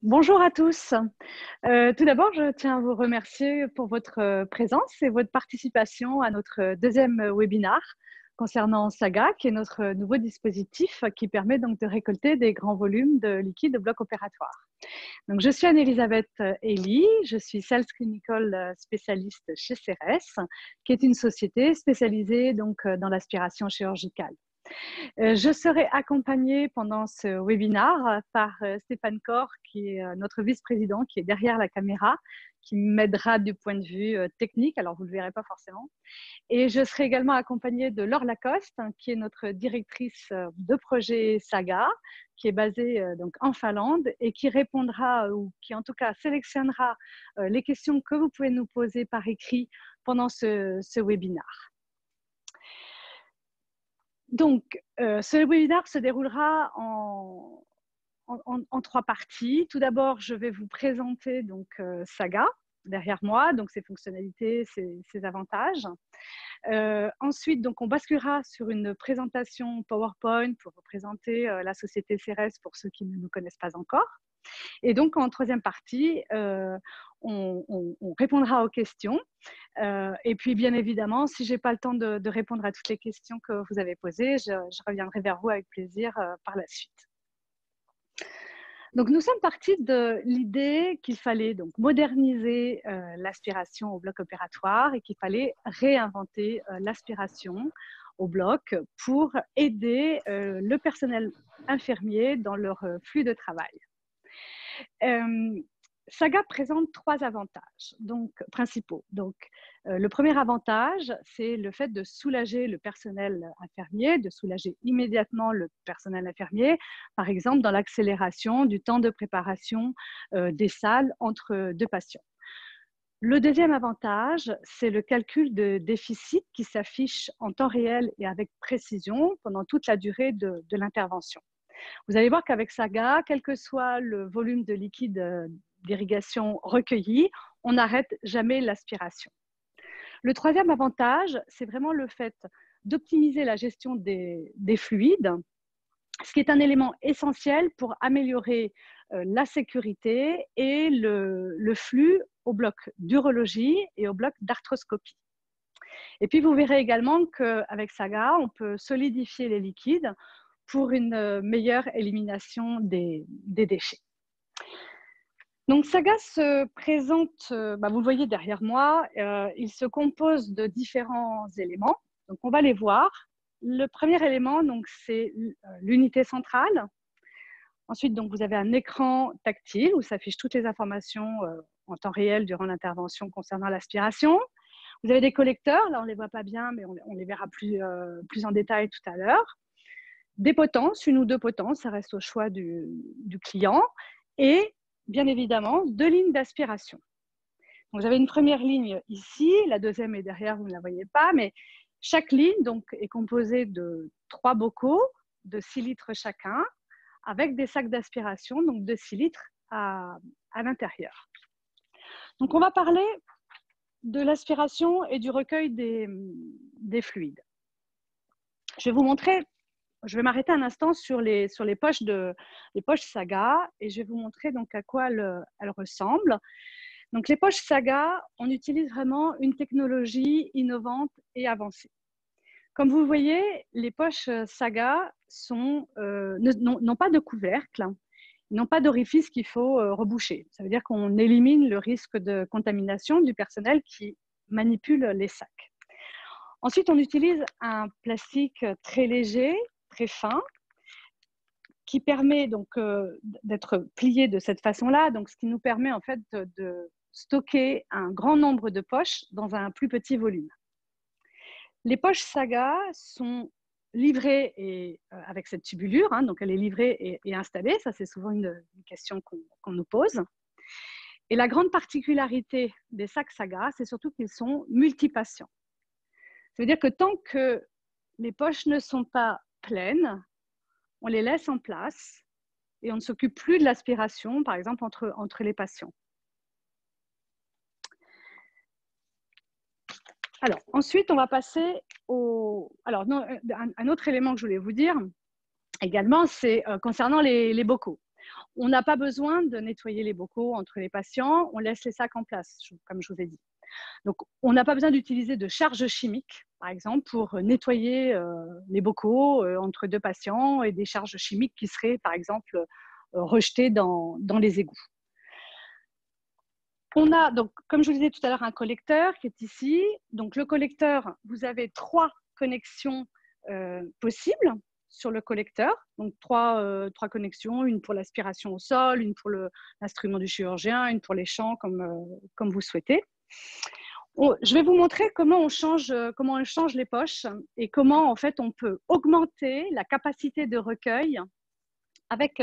Bonjour à tous. Tout d'abord, je tiens à vous remercier pour votre présence et votre participation à notre deuxième webinaire concernant Saga, qui est notre nouveau dispositif qui permet donc de récolter des grands volumes de liquide de bloc opératoire. Donc, je suis Anne-Elisabeth Elie, je suis Sales Clinical spécialiste chez CRS, qui est une société spécialisée donc, dans l'aspiration chirurgicale. Je serai accompagnée pendant ce webinaire par Stéphane Corr, qui est notre vice-président, qui est derrière la caméra, qui m'aidera du point de vue technique, alors vous ne le verrez pas forcément. Et je serai également accompagnée de Laure Lacoste, qui est notre directrice de projet Saga, qui est basée donc en Finlande et qui répondra, ou qui en tout cas sélectionnera les questions que vous pouvez nous poser par écrit pendant ce webinaire. Donc, ce webinaire se déroulera en trois parties. Tout d'abord, je vais vous présenter donc, Saga derrière moi, donc ses fonctionnalités, ses avantages. Ensuite, donc, on basculera sur une présentation PowerPoint pour vous présenter la société CRS pour ceux qui ne nous connaissent pas encore. Et donc, en troisième partie, on répondra aux questions. Et puis, bien évidemment, si je n'ai pas le temps de répondre à toutes les questions que vous avez posées, je reviendrai vers vous avec plaisir par la suite. Donc, nous sommes partis de l'idée qu'il fallait donc moderniser l'aspiration au bloc opératoire et qu'il fallait réinventer l'aspiration au bloc pour aider le personnel infirmier dans leur flux de travail. Saga présente trois avantages principaux. Donc, le premier avantage, c'est le fait de soulager le personnel infirmier, de soulager immédiatement le personnel infirmier, par exemple dans l'accélération du temps de préparation des salles entre deux patients. Le deuxième avantage, c'est le calcul de déficit qui s'affiche en temps réel et avec précision pendant toute la durée de l'intervention. Vous allez voir qu'avec Saga, quel que soit le volume de liquide d'irrigation recueilli, on n'arrête jamais l'aspiration. Le troisième avantage, c'est vraiment le fait d'optimiser la gestion des fluides, ce qui est un élément essentiel pour améliorer la sécurité et le flux au bloc d'urologie et au bloc d'arthroscopie. Et puis, vous verrez également qu'avec Saga, on peut solidifier les liquides pour une meilleure élimination des déchets. Donc, Saga se présente, vous le voyez derrière moi, il se compose de différents éléments. Donc, on va les voir. Le premier élément, c'est l'unité centrale. Ensuite, donc, vous avez un écran tactile où s'affichent toutes les informations en temps réel durant l'intervention concernant l'aspiration. Vous avez des collecteurs, là on ne les voit pas bien, mais on les verra plus en détail tout à l'heure. Des potences, une ou deux potences, ça reste au choix du client. Et bien évidemment, deux lignes d'aspiration. Donc, vous avez une première ligne ici, la deuxième est derrière, vous ne la voyez pas, mais chaque ligne donc, est composée de 3 bocaux de 6 litres chacun, avec des sacs d'aspiration, donc de 6 litres à l'intérieur. Donc, on va parler de l'aspiration et du recueil des fluides. Je vais vous montrer. Je vais m'arrêter un instant sur les poches Saga et je vais vous montrer donc à quoi elles ressemblent. Donc, les poches Saga, on utilise vraiment une technologie innovante et avancée. Comme vous voyez, les poches Saga n'ont pas de couvercle, n'ont pas d'orifice qu'il faut reboucher. Ça veut dire qu'on élimine le risque de contamination du personnel qui manipule les sacs. Ensuite, on utilise un plastique très léger, très fin, qui permet donc d'être plié de cette façon-là, donc ce qui nous permet en fait de stocker un grand nombre de poches dans un plus petit volume. Les poches Saga sont livrées avec cette tubulure, donc elle est livrée et installée, ça c'est souvent une question qu'on nous pose. Et la grande particularité des sacs Saga, c'est surtout qu'ils sont multipatients. Ça veut dire que tant que les poches ne sont pas pleines, on les laisse en place et on ne s'occupe plus de l'aspiration, par exemple, entre les patients. Alors, ensuite, on va passer un autre élément que je voulais vous dire également, c'est concernant les bocaux. On n'a pas besoin de nettoyer les bocaux entre les patients, on laisse les sacs en place, comme je vous ai dit. Donc, on n'a pas besoin d'utiliser de charges chimiques, par exemple, pour nettoyer les bocaux entre deux patients et des charges chimiques qui seraient, par exemple, rejetées dans les égouts. On a, donc, comme je vous disais tout à l'heure, un collecteur qui est ici. Donc, le collecteur, vous avez 3 connexions possibles sur le collecteur. Donc, trois connexions, une pour l'aspiration au sol, une pour l'instrument du chirurgien, une pour les champs, comme vous souhaitez. Je vais vous montrer comment on change les poches et comment, en fait, on peut augmenter la capacité de recueil avec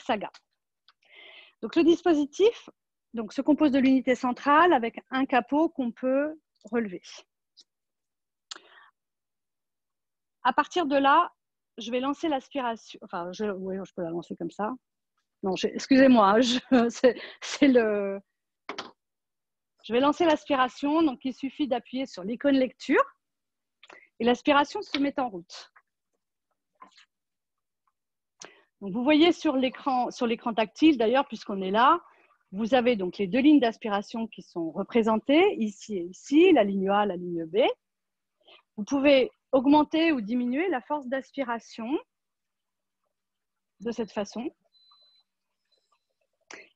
Saga. Donc, le dispositif se compose de l'unité centrale avec un capot qu'on peut relever. À partir de là, je vais lancer l'aspiration. Enfin, oui, je peux la lancer comme ça. Non, excusez-moi, je vais lancer l'aspiration. Donc, il suffit d'appuyer sur l'icône lecture et l'aspiration se met en route. Donc, vous voyez sur l'écran tactile, d'ailleurs, puisqu'on est là, vous avez donc les 2 lignes d'aspiration qui sont représentées, ici et ici, la ligne A, la ligne B. Vous pouvez augmenter ou diminuer la force d'aspiration de cette façon.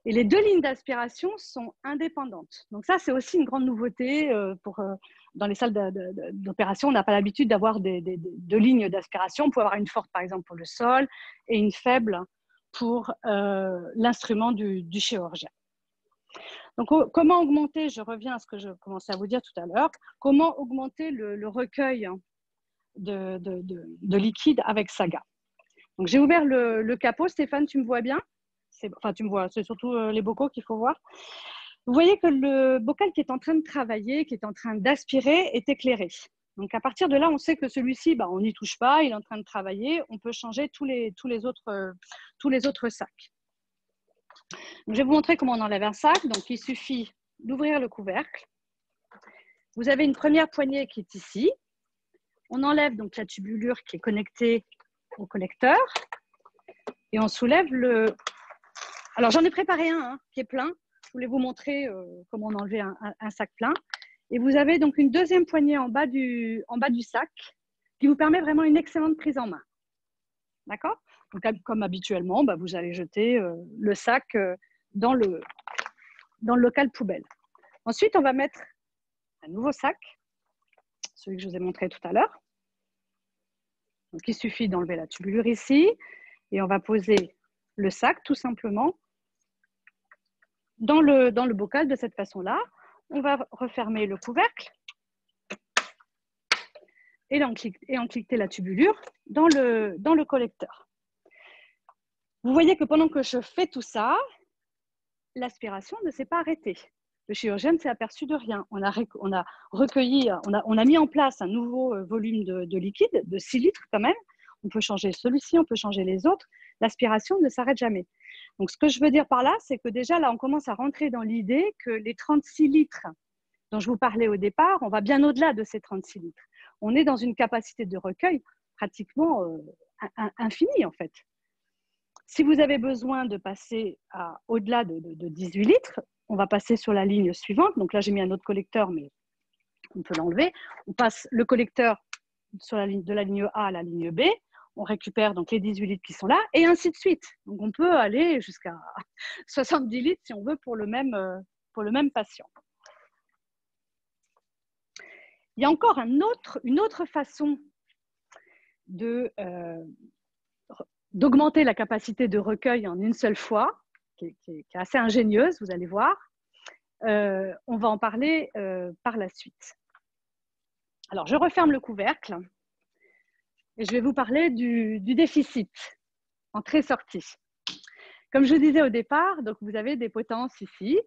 Et les 2 lignes d'aspiration sont indépendantes. Donc ça, c'est aussi une grande nouveauté. Dans les salles d'opération, on n'a pas l'habitude d'avoir 2 lignes d'aspiration. On peut avoir une forte, par exemple, pour le sol et une faible pour l'instrument du chirurgien. Donc, comment augmenter, je reviens à ce que je commençais à vous dire tout à l'heure, comment augmenter le recueil de liquide avec Saga. Donc, j'ai ouvert le capot. Stéphane, tu me vois bien? Enfin, tu me vois, c'est surtout les bocaux qu'il faut voir. Vous voyez que le bocal qui est en train de travailler, qui est en train d'aspirer, est éclairé. Donc, à partir de là, on sait que celui-ci, on n'y touche pas, il est en train de travailler. On peut changer tous les autres sacs. Donc, je vais vous montrer comment on enlève un sac. Donc, il suffit d'ouvrir le couvercle. Vous avez une première poignée qui est ici. On enlève donc la tubulure qui est connectée au collecteur et on soulève le... Alors, j'en ai préparé un qui est plein. Je voulais vous montrer comment on enlevait un sac plein. Et vous avez donc une deuxième poignée en bas du sac qui vous permet vraiment une excellente prise en main. D'accord? Donc, comme habituellement, vous allez jeter le sac dans le local poubelle. Ensuite, on va mettre un nouveau sac, celui que je vous ai montré tout à l'heure. Donc, il suffit d'enlever la tubulure ici et on va poser le sac tout simplement dans le bocal de cette façon-là. On va refermer le couvercle et encliqueter la tubulure dans le collecteur. Vous voyez que pendant que je fais tout ça, l'aspiration ne s'est pas arrêtée. Le chirurgien ne s'est aperçu de rien. On a mis en place un nouveau volume de liquide, de 6 litres quand même. On peut changer celui-ci, on peut changer les autres. L'aspiration ne s'arrête jamais. Donc, ce que je veux dire par là, c'est que déjà, là, on commence à rentrer dans l'idée que les 36 litres dont je vous parlais au départ, on va bien au-delà de ces 36 litres. On est dans une capacité de recueil pratiquement infinie, en fait. Si vous avez besoin de passer au-delà de 18 litres, on va passer sur la ligne suivante. Donc là, j'ai mis un autre collecteur, mais on peut l'enlever. On passe le collecteur de la ligne A à la ligne B. On récupère donc les 18 litres qui sont là, et ainsi de suite. Donc, on peut aller jusqu'à 70 litres si on veut pour le même patient. Il y a encore une autre façon d'augmenter la capacité de recueil en une seule fois, qui est assez ingénieuse, vous allez voir. On va en parler par la suite. Alors, je referme le couvercle et je vais vous parler du déficit, entrée-sortie. Comme je vous disais au départ, donc vous avez des potences ici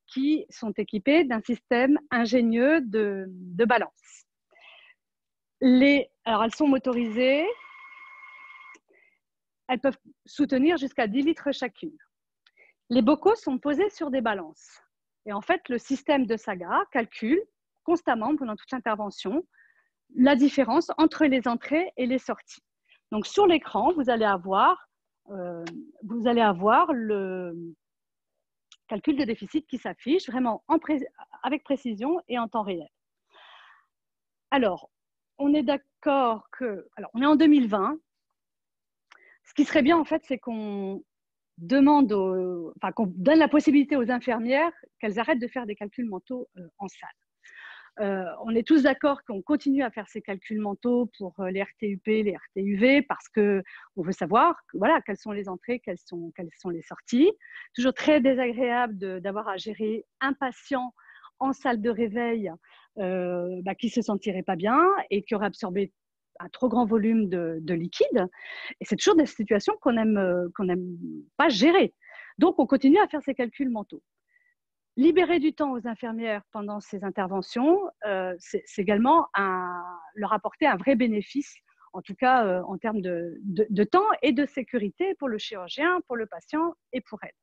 qui sont équipées d'un système ingénieux de balance. Alors, elles sont motorisées. Elles peuvent soutenir jusqu'à 10 litres chacune. Les bocaux sont posés sur des balances. Et en fait, le système de Saga calcule constamment, pendant toute l'intervention, la différence entre les entrées et les sorties. Donc, sur l'écran, vous allez avoir vous allez avoir le calcul de déficit qui s'affiche vraiment avec précision et en temps réel. Alors, on est d'accord que, alors on est en 2020. Ce qui serait bien en fait, c'est qu'on demande, qu'on donne la possibilité aux infirmières qu'elles arrêtent de faire des calculs mentaux en salle. On est tous d'accord qu'on continue à faire ces calculs mentaux pour les RTUP, les RTUV, parce qu'on veut savoir voilà, quelles sont les entrées, quelles sont les sorties. Toujours très désagréable d'avoir à gérer un patient en salle de réveil qui ne se sentirait pas bien et qui aurait absorbé un trop grand volume de liquide. Et c'est toujours des situations qu'on n'aime pas gérer. Donc, on continue à faire ces calculs mentaux. Libérer du temps aux infirmières pendant ces interventions, c'est également leur apporter un vrai bénéfice, en tout cas en termes de temps et de sécurité pour le chirurgien, pour le patient et pour elle.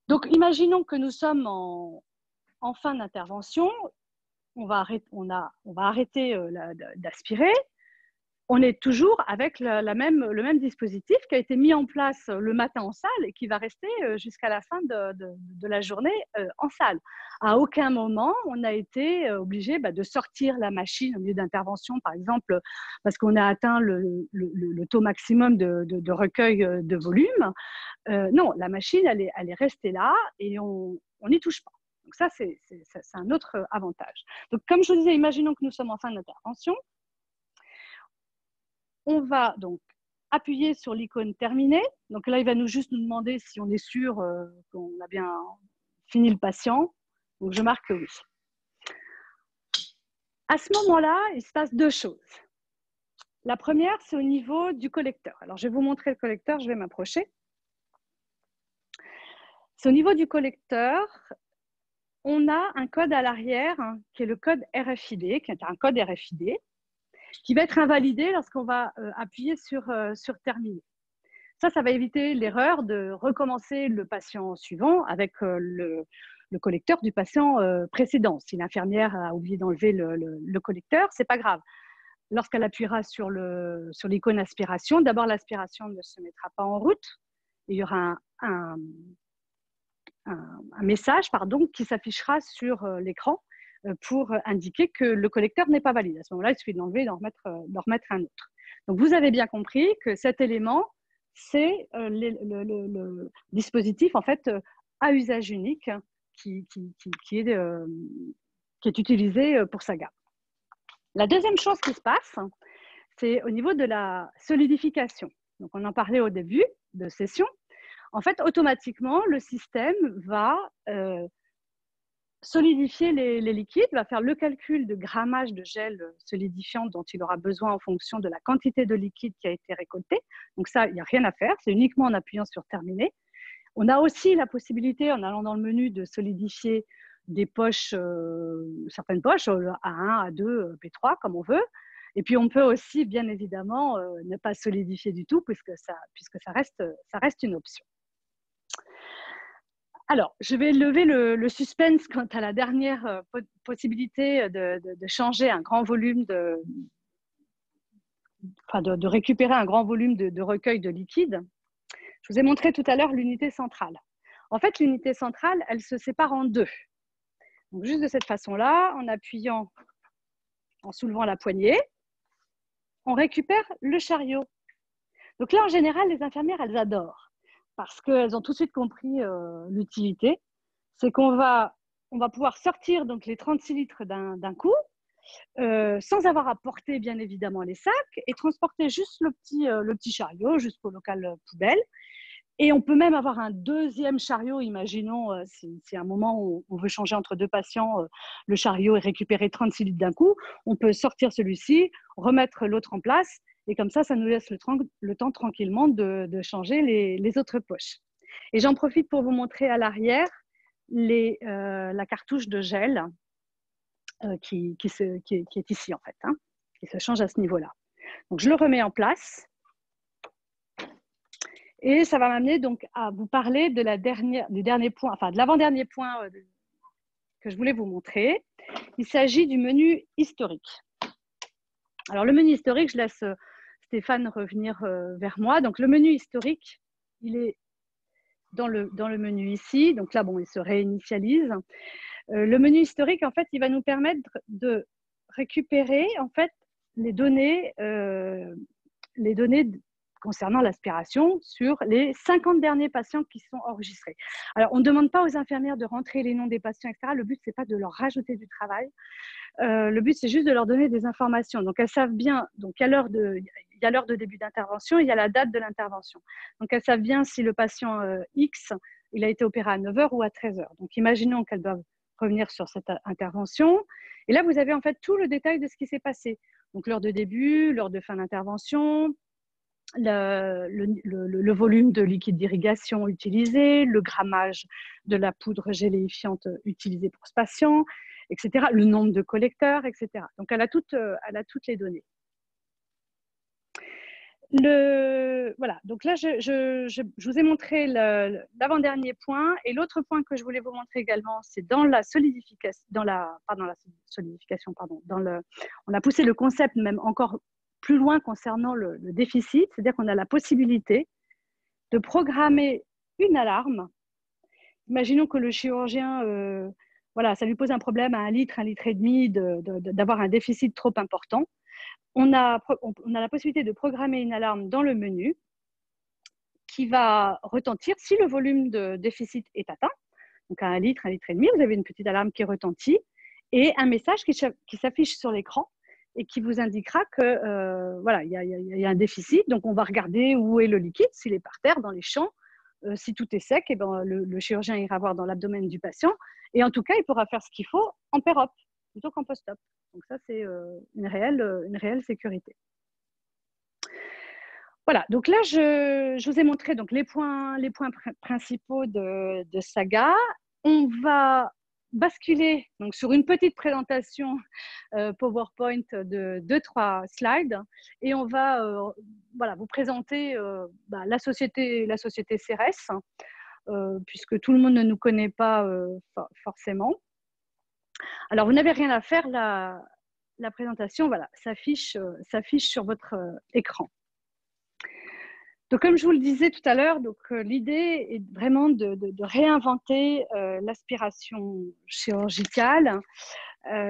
Donc, imaginons que nous sommes en fin d'intervention, on va arrêter d'aspirer. On est toujours avec le même dispositif qui a été mis en place le matin en salle et qui va rester jusqu'à la fin de la journée en salle. À aucun moment, on a été obligé de sortir la machine au milieu d'intervention, par exemple, parce qu'on a atteint le taux maximum de recueil de volume. Non, la machine, elle est restée là et on n'y touche pas. Donc ça, c'est un autre avantage. Donc, comme je vous disais, imaginons que nous sommes en fin d'intervention. On va donc appuyer sur l'icône terminée. Donc là, il va juste nous demander si on est sûr qu'on a bien fini le patient. Donc je marque oui. À ce moment-là, il se passe deux choses. La première, c'est au niveau du collecteur. Alors je vais vous montrer le collecteur, je vais m'approcher. C'est au niveau du collecteur, on a un code à l'arrière qui est le code RFID, qui est un code RFID, qui va être invalidé lorsqu'on va appuyer sur terminer. Ça va éviter l'erreur de recommencer le patient suivant avec le collecteur du patient précédent. Si l'infirmière a oublié d'enlever le collecteur, ce n'est pas grave. Lorsqu'elle appuiera sur l'icône aspiration, d'abord l'aspiration ne se mettra pas en route. Il y aura un message qui s'affichera sur l'écran pour indiquer que le collecteur n'est pas valide. À ce moment-là, il suffit de l'enlever et d'en remettre un autre. Donc, vous avez bien compris que cet élément, c'est le dispositif en fait à usage unique qui est utilisé pour sa gamme. La deuxième chose qui se passe, c'est au niveau de la solidification. Donc, on en parlait au début de session. En fait, automatiquement, le système va solidifier les liquides, va faire le calcul de grammage de gel solidifiant dont il aura besoin en fonction de la quantité de liquide qui a été récoltée. Donc ça, il n'y a rien à faire, c'est uniquement en appuyant sur terminer. On a aussi la possibilité, en allant dans le menu, de solidifier des poches, certaines poches, A1, A2, P3, comme on veut. Et puis, on peut aussi, bien évidemment, ne pas solidifier du tout, puisque ça reste une option. Alors, je vais lever le suspense quant à la dernière possibilité de changer un grand volume de récupérer un grand volume de recueil de liquide. Je vous ai montré tout à l'heure l'unité centrale. En fait, l'unité centrale, elle se sépare en deux. Donc, juste de cette façon-là, en appuyant, en soulevant la poignée, on récupère le chariot. Donc là, en général, les infirmières, elles adorent parce qu'elles ont tout de suite compris l'utilité. C'est qu'on va pouvoir sortir donc, les 36 litres d'un coup, sans avoir à porter bien évidemment les sacs et transporter juste le petit chariot jusqu'au local poubelle. Et on peut même avoir un deuxième chariot, imaginons si à un moment où on veut changer entre deux patients, le chariot est récupéré 36 litres d'un coup, on peut sortir celui-ci, remettre l'autre en place, et comme ça nous laisse le temps tranquillement de changer les autres poches. Et j'en profite pour vous montrer à l'arrière la cartouche de gel qui est ici en fait, qui se change à ce niveau-là. Donc je le remets en place. Et ça va m'amener donc à vous parler du dernier point, enfin de l'avant-dernier point que je voulais vous montrer. Il s'agit du menu historique. Alors le menu historique, je laisse Stéphane revenir vers moi. Donc, le menu historique, il est dans le menu ici. Donc là, bon, il se réinitialise. Le menu historique, en fait, il va nous permettre de récupérer, en fait, les données concernant l'aspiration sur les 50 derniers patients qui sont enregistrés. Alors, on ne demande pas aux infirmières de rentrer les noms des patients, etc. Le but, ce n'est pas de leur rajouter du travail. Le but, c'est juste de leur donner des informations. Donc, elles savent bien, donc il y a l'heure de début d'intervention, il y a la date de l'intervention. Donc, elles savent bien si le patient X, il a été opéré à 9 h ou à 13 h. Donc, imaginons qu'elles doivent revenir sur cette intervention. Et là, vous avez en fait tout le détail de ce qui s'est passé. Donc, l'heure de début, l'heure de fin d'intervention, le volume de liquide d'irrigation utilisé, le grammage de la poudre géléifiante utilisée pour ce patient, etc., le nombre de collecteurs, etc. Donc, elle a toutes les données. Voilà, donc là, je vous ai montré l'avant-dernier point. Et l'autre point que je voulais vous montrer également, c'est dans la solidification, on a poussé le concept même encore plus loin concernant le déficit, c'est-à-dire qu'on a la possibilité de programmer une alarme. Imaginons que le chirurgien, voilà, ça lui pose un problème à 1 litre, 1,5 litre d'avoir un déficit trop important. On a la possibilité de programmer une alarme dans le menu qui va retentir si le volume de déficit est atteint. Donc à 1 litre, 1,5 litre, vous avez une petite alarme qui retentit et un message qui s'affiche sur l'écran et qui vous indiquera que voilà, il y a un déficit. Donc on va regarder où est le liquide, s'il est par terre, dans les champs. Si tout est sec, eh ben, le chirurgien ira voir dans l'abdomen du patient. Et en tout cas, il pourra faire ce qu'il faut en pré-op plutôt qu'en post-op. Donc ça, c'est une réelle sécurité. Voilà, donc là, je vous ai montré donc, les points principaux de Saga. On va basculer donc, sur une petite présentation PowerPoint de 2-3 slides et on va voilà, vous présenter la société CERES, puisque tout le monde ne nous connaît pas forcément. Alors, vous n'avez rien à faire, la présentation voilà, s'affiche sur votre écran. Donc, comme je vous le disais tout à l'heure, l'idée est vraiment de réinventer l'aspiration chirurgicale.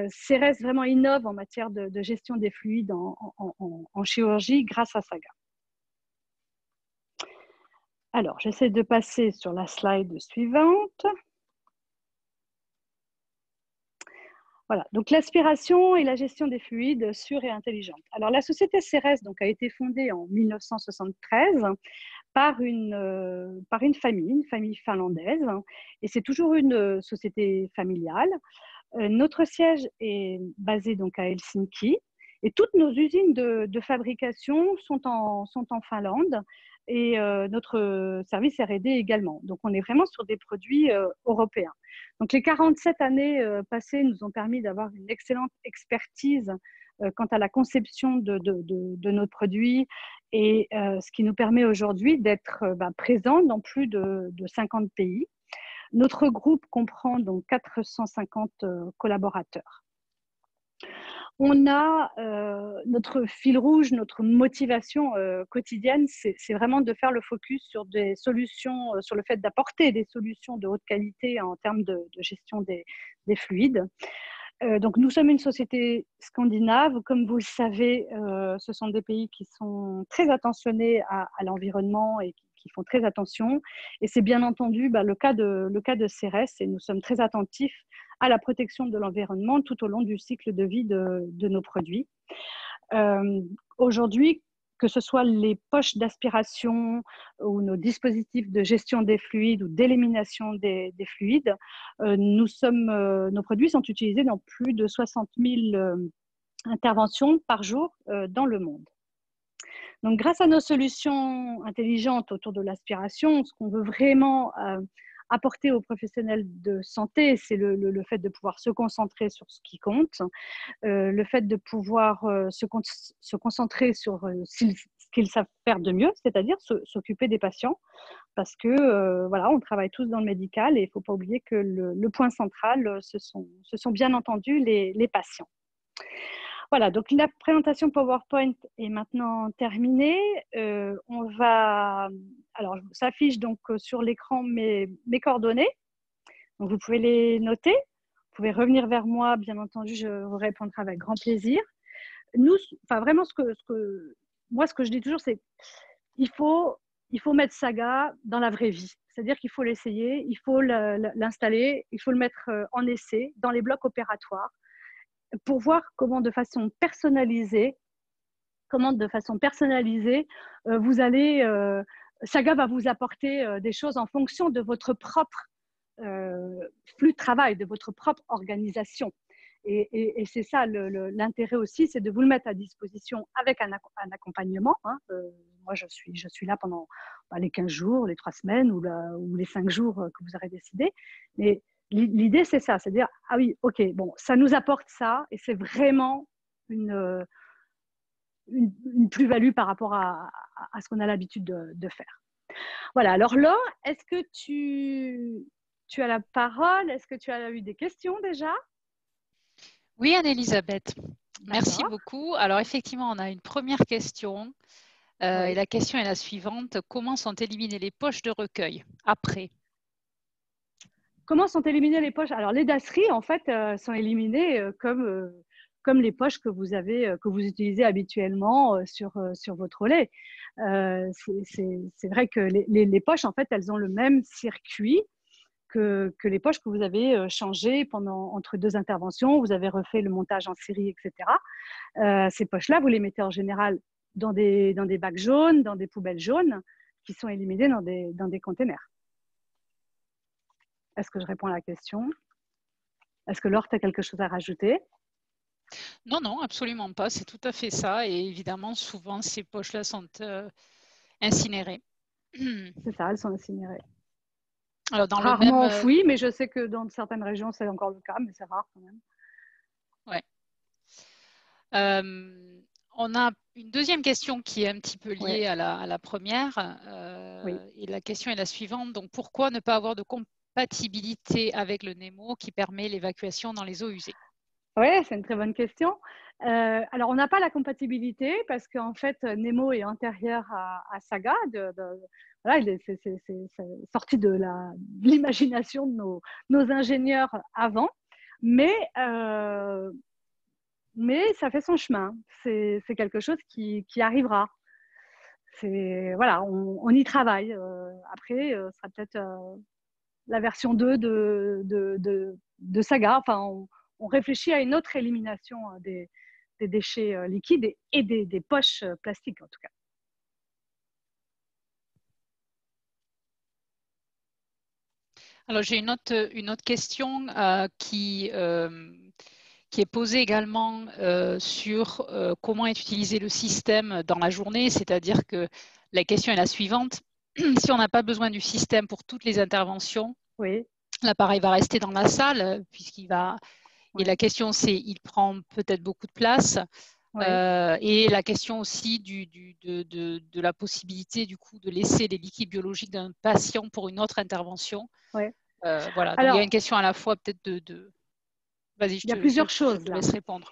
CERES vraiment innove en matière de gestion des fluides en chirurgie grâce à Saga. Alors, j'essaie de passer sur la slide suivante. Voilà, donc l'aspiration et la gestion des fluides sûrs et intelligentes. Alors, la société CERES a été fondée en 1973 par une famille finlandaise, et c'est toujours une société familiale. Notre siège est basé donc à Helsinki, et toutes nos usines de fabrication sont en Finlande, et notre service R&D également. Donc, on est vraiment sur des produits européens. Donc, les 47 années passées nous ont permis d'avoir une excellente expertise quant à la conception de nos produits, et ce qui nous permet aujourd'hui d'être présents dans plus de 50 pays. Notre groupe comprend donc 450 collaborateurs. On a notre fil rouge, notre motivation quotidienne, c'est vraiment de faire le focus sur des solutions, sur le fait d'apporter des solutions de haute qualité en termes de gestion des fluides. Donc, nous sommes une société scandinave. Comme vous le savez, ce sont des pays qui sont très attentionnés à l'environnement et qui font très attention. Et c'est bien entendu le cas de CERES, et nous sommes très attentifs à la protection de l'environnement tout au long du cycle de vie de nos produits. Aujourd'hui, que ce soit les poches d'aspiration ou nos dispositifs de gestion des fluides ou d'élimination des fluides, nos produits sont utilisés dans plus de 60 000 interventions par jour dans le monde. Donc, grâce à nos solutions intelligentes autour de l'aspiration, ce qu'on veut vraiment apporter aux professionnels de santé, c'est le fait de pouvoir se concentrer sur ce qui compte, le fait de pouvoir se concentrer sur ce qu'ils savent faire de mieux, c'est-à-dire s'occuper des patients, parce que voilà, on travaille tous dans le médical et il ne faut pas oublier que le point central, ce sont bien entendu les patients. Voilà, donc la présentation PowerPoint est maintenant terminée. Alors, ça affiche donc sur l'écran mes coordonnées. Donc, vous pouvez les noter. Vous pouvez revenir vers moi, bien entendu, je vous répondrai avec grand plaisir. Nous, enfin vraiment, moi, ce que je dis toujours, c'est il faut mettre Saga dans la vraie vie. C'est-à-dire qu'il faut l'essayer, il faut l'installer, il faut le mettre en essai dans les blocs opératoires pour voir comment de façon personnalisée, vous allez, Saga va vous apporter des choses en fonction de votre propre flux de travail, de votre propre organisation. Et c'est ça l'intérêt aussi, c'est de vous le mettre à disposition avec un accompagnement. Hein. Moi, je suis là pendant les 15 jours, les 3 semaines ou les 5 jours que vous aurez décidé. Mais l'idée, c'est ça, c'est de dire, ah oui, ok, bon, ça nous apporte ça et c'est vraiment une plus-value par rapport à ce qu'on a l'habitude de faire. Voilà, alors là, est-ce que tu as la parole? Est-ce que tu as eu des questions déjà? Oui, Anne-Elisabeth, merci beaucoup. Alors effectivement, on a une première question. Oui. Et la question est la suivante. Comment sont éliminées les poches de recueil après? Comment sont éliminées les poches? Alors les dasseries, en fait, sont éliminées comme les poches que vous utilisez habituellement sur votre relais. C'est vrai que les poches, en fait, elles ont le même circuit que les poches que vous avez changées entre 2 interventions. Vous avez refait le montage en série, etc. Ces poches-là, vous les mettez en général dans des bacs jaunes, dans des poubelles jaunes, qui sont éliminées dans des containers. Est-ce que je réponds à la question? Est-ce que Laure, tu as quelque chose à rajouter? Non, non, absolument pas. C'est tout à fait ça. Et évidemment, souvent, ces poches-là sont incinérées. C'est ça, elles sont incinérées. Alors, dans rarement enfouies, mais je sais que dans certaines régions, c'est encore le cas, mais c'est rare quand même. Ouais. On a une deuxième question qui est un petit peu liée à la première. Et la question est la suivante. Donc, pourquoi ne pas avoir de compatibilité avec le Nemo qui permet l'évacuation dans les eaux usées? Oui, c'est une très bonne question. Alors, on n'a pas la compatibilité parce qu'en fait, Nemo est antérieur à Saga. Voilà, c'est sorti de l'imagination de nos ingénieurs avant. Mais ça fait son chemin. C'est quelque chose qui arrivera. Voilà, on y travaille. Après, ce sera peut-être la version 2 de Saga. Enfin, on réfléchit à une autre élimination des déchets liquides et des poches plastiques en tout cas. Alors j'ai une autre question qui est posée également sur comment est utilisé le système dans la journée, c'est-à-dire que la question est la suivante. Si on n'a pas besoin du système pour toutes les interventions, l'appareil va rester dans la salle puisqu'il va... Et la question c'est, il prend peut-être beaucoup de place. Et la question aussi de la possibilité du coup de laisser les liquides biologiques d'un patient pour une autre intervention. Voilà, donc il y a une question à la fois peut-être Vas-y, il y a plusieurs choses. Je te laisse répondre.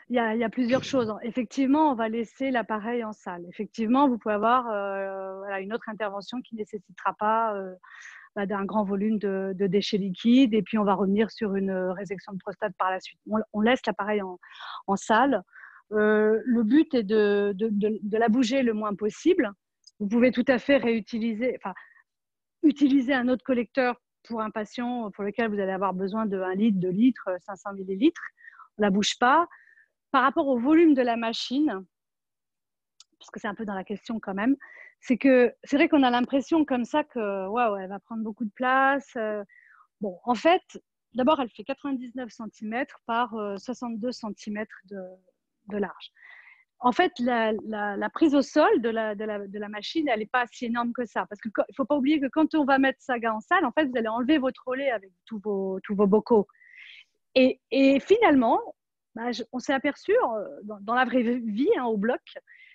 Il y a plusieurs choses. Effectivement, on va laisser l'appareil en salle. Effectivement, vous pouvez avoir une autre intervention qui ne nécessitera pas d'un grand volume de déchets liquides et puis on va revenir sur une résection de prostate par la suite. On laisse l'appareil en salle. Le but est de la bouger le moins possible. Vous pouvez tout à fait utiliser un autre collecteur pour un patient pour lequel vous allez avoir besoin de 1 litre, 2 litres, 500 millilitres. On ne la bouge pas. Par rapport au volume de la machine, puisque c'est un peu dans la question quand même, c'est vrai qu'on a l'impression comme ça que wow, elle va prendre beaucoup de place. Bon, en fait, d'abord, elle fait 99 cm par 62 cm de large. En fait, la prise au sol de la machine, elle n'est pas si énorme que ça. Parce qu'il ne faut pas oublier que quand on va mettre Saga en salle, en fait, vous allez enlever votre relais avec tous vos bocaux. Et finalement, on s'est aperçu dans la vraie vie, au bloc,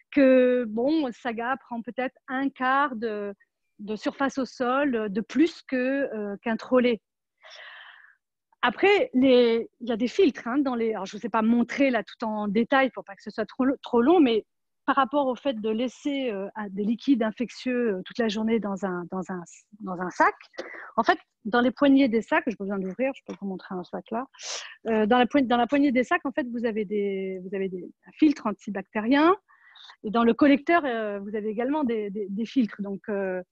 que Saga prend peut-être 1/4 de surface au sol de plus qu'un trolley. Après, il y a des filtres dans les. Alors, je ne vous ai pas montré là tout en détail pour pas que ce soit trop long, mais par rapport au fait de laisser des liquides infectieux toute la journée dans un sac, en fait, dans les poignées des sacs, je n'ai pas besoin d'ouvrir, je peux vous montrer un sac là. Dans la poignée des sacs, en fait, vous avez un filtre antibactérien, et dans le collecteur, vous avez également des filtres. Donc, il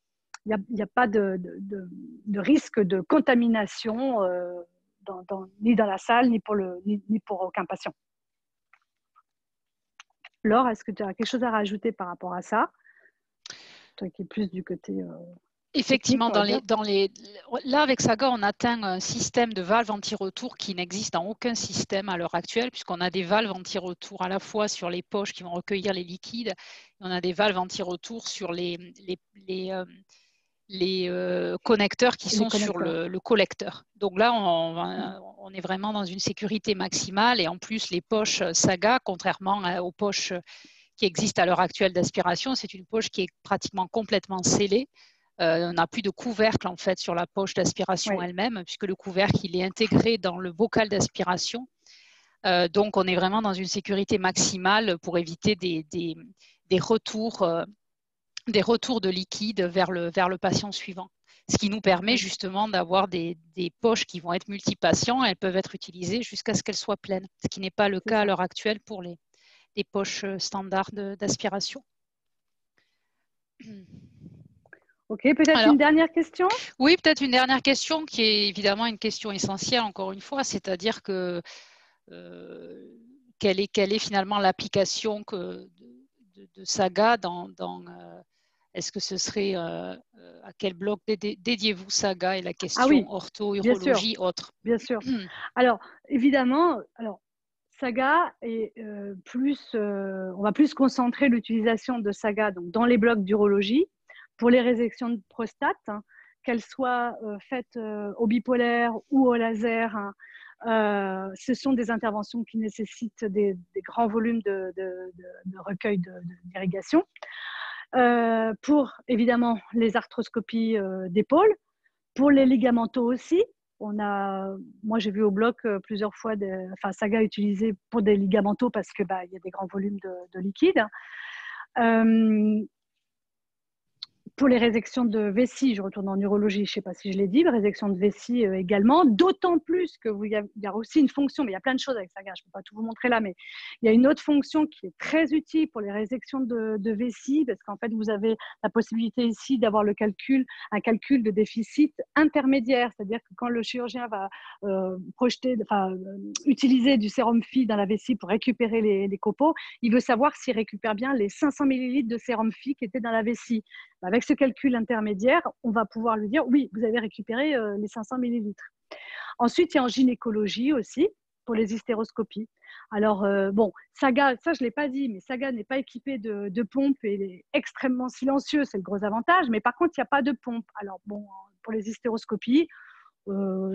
n'y a pas de risque de contamination ni dans la salle, ni pour aucun patient. Laure, est-ce que tu as quelque chose à rajouter par rapport à ça? Toi qui es plus du côté effectivement, technique, là, avec Saga, on atteint un système de valves anti-retour qui n'existe dans aucun système à l'heure actuelle, puisqu'on a des valves anti-retour à la fois sur les poches qui vont recueillir les liquides, et on a des valves anti-retour sur les connecteurs qui sont sur le collecteur. Donc là, on est vraiment dans une sécurité maximale, et en plus, les poches Saga, contrairement aux poches qui existent à l'heure actuelle d'aspiration, c'est une poche qui est pratiquement complètement scellée. On n'a plus de couvercle en fait sur la poche d'aspiration elle-même, puisque le couvercle il est intégré dans le bocal d'aspiration. Donc on est vraiment dans une sécurité maximale pour éviter des retours de liquide vers le patient suivant. Ce qui nous permet justement d'avoir des poches qui vont être multipatients. Elles peuvent être utilisées jusqu'à ce qu'elles soient pleines, ce qui n'est pas le cas à l'heure actuelle pour les poches standards d'aspiration. Ok, peut-être une dernière question? Oui, peut-être une dernière question qui est évidemment une question essentielle, encore une fois, c'est-à-dire que quelle est finalement l'application de Saga est-ce que ce serait à quel bloc dédiez-vous Saga et la question ortho, urologie, autre? Bien sûr. Alors, évidemment, Saga est on va plus concentrer l'utilisation de Saga donc, dans les blocs d'urologie pour les résections de prostate, qu'elles soient faites au bipolaire ou au laser. Ce sont des interventions qui nécessitent des grands volumes de recueil d'irrigation. Pour évidemment les arthroscopies d'épaule, pour les ligamentaux aussi. Moi, j'ai vu au bloc plusieurs fois Saga utilisé pour des ligamentaux parce que y a des grands volumes de liquide. Pour les résections de vessie, je retourne en urologie, je ne sais pas si je l'ai dit, les résections de vessie également, d'autant plus qu'il y a aussi une fonction, mais il y a plein de choses avec Saga, je ne peux pas tout vous montrer là, mais il y a une autre fonction qui est très utile pour les résections de vessie, parce qu'en fait, vous avez la possibilité ici d'avoir un calcul de déficit intermédiaire, c'est-à-dire que quand le chirurgien va utiliser du sérum Phi dans la vessie pour récupérer les copeaux, il veut savoir s'il récupère bien les 500 ml de sérum Phi qui étaient dans la vessie. Avec ce calcul intermédiaire, on va pouvoir lui dire oui, vous avez récupéré les 500 millilitres. Ensuite, il y a en gynécologie aussi pour les hystéroscopies. Alors, Saga, ça je ne l'ai pas dit, mais Saga n'est pas équipé de pompe et il est extrêmement silencieux, c'est le gros avantage. Mais par contre, il n'y a pas de pompe. Alors, pour les hystéroscopies,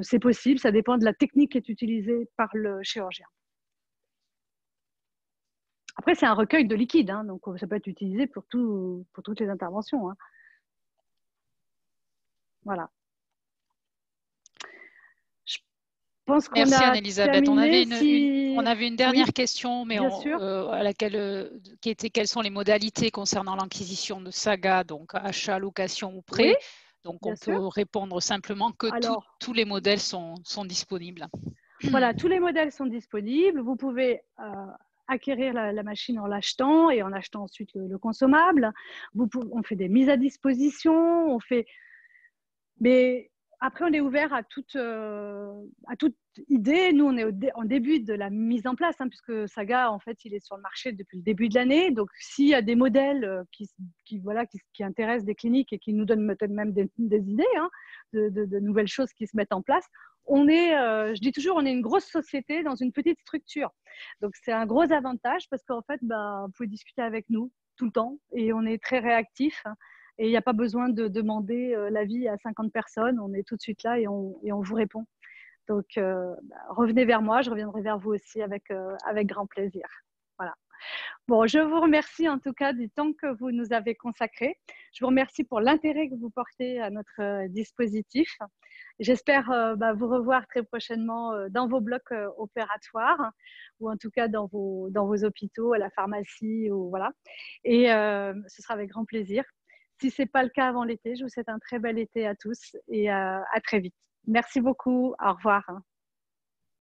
c'est possible, ça dépend de la technique qui est utilisée par le chirurgien. Après, c'est un recueil de liquide, donc ça peut être utilisé pour toutes les interventions. Voilà. Je pense qu'on Merci a Anne-Elisabeth. terminé. On avait une dernière question, mais à laquelle qui était quelles sont les modalités concernant l'acquisition de Saga, donc achat, location ou prêt. Oui, donc on peut répondre simplement que tous les modèles sont disponibles. Voilà, tous les modèles sont disponibles. Vous pouvez acquérir la machine en l'achetant et en achetant ensuite le consommable. On fait des mises à disposition, mais après on est ouvert à toute idée. Nous on est en début de la mise en place, puisque Saga en fait il est sur le marché depuis le début de l'année. Donc s'il y a des modèles qui intéressent des cliniques et qui nous donnent peut-être même des idées de nouvelles choses qui se mettent en place, je dis toujours, on est une grosse société dans une petite structure. Donc, c'est un gros avantage parce qu'en fait, vous pouvez discuter avec nous tout le temps et on est très réactif. Et il n'y a pas besoin de demander l'avis à 50 personnes. On est tout de suite là et on vous répond. Donc, revenez vers moi. Je reviendrai vers vous aussi avec grand plaisir. Voilà. Bon, je vous remercie en tout cas du temps que vous nous avez consacré. Je vous remercie pour l'intérêt que vous portez à notre dispositif. J'espère vous revoir très prochainement dans vos blocs opératoires ou en tout cas dans vos hôpitaux, à la pharmacie. Ou, voilà. Et ce sera avec grand plaisir. Si ce n'est pas le cas avant l'été, je vous souhaite un très bel été à tous et à très vite. Merci beaucoup. Au revoir.